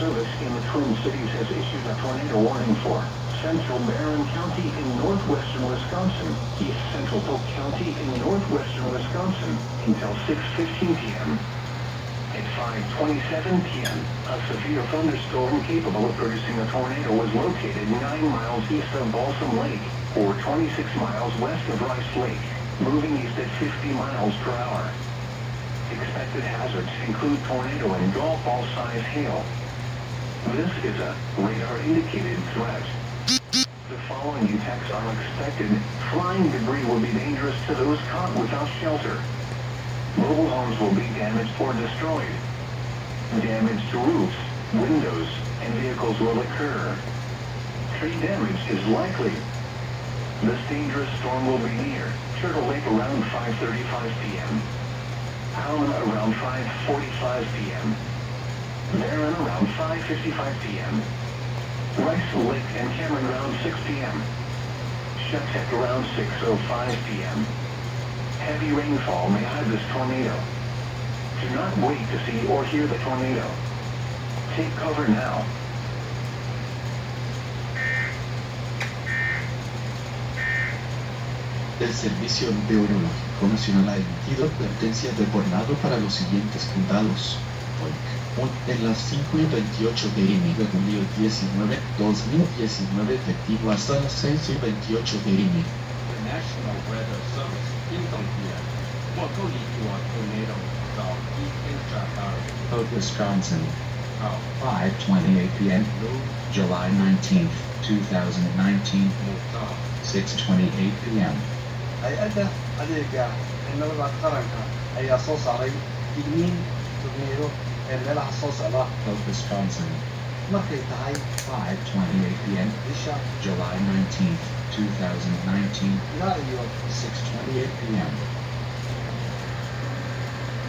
Service in the Twin Cities has issued a tornado warning for central Barron County in northwestern Wisconsin, east central Polk County in northwestern Wisconsin until 6:15 p.m. At 5:27 p.m., a severe thunderstorm capable of producing a tornado was located 9 miles east of Balsam Lake, or 26 miles west of Rice Lake, moving east at 50 miles per hour. Expected hazards include tornado and golf ball size hail. This is a radar-indicated threat. The following attacks are expected. Flying debris will be dangerous to those caught without shelter. Mobile homes will be damaged or destroyed. Damage to roofs, windows, and vehicles will occur. Tree damage is likely. This dangerous storm will be near Turtle Lake around 5:35 p.m. Allen around 5:45 p.m. Barron around 5:55 p.m. Rice Lake and Cameron around 6 p.m. Chetek around 6:05 p.m. Heavy rainfall may hide this tornado. Do not wait to see or hear the tornado. Take cover now. El Servicio Meteorológico Nacional ha emitido advertencia de tornado para los siguientes condados. Hoy, en las 5:28 p.m. de julio 19, 2019, efectivo hasta las 6:28 p.m. The National Weather Service 应等预言或构立一座 tornado 到一天炸弹 of Wisconsin. 到 5:28 p.m. July 19th, 2019, 到 6:28 p.m. hay-adda adeega cimilada qaranka ayaa soo saaray digniin tornado ee meelaha soo socda of Wisconsin. markay tahay 5:28 p.m. bisha July 19th, 2019, ilaa iyo 6:28 p.m.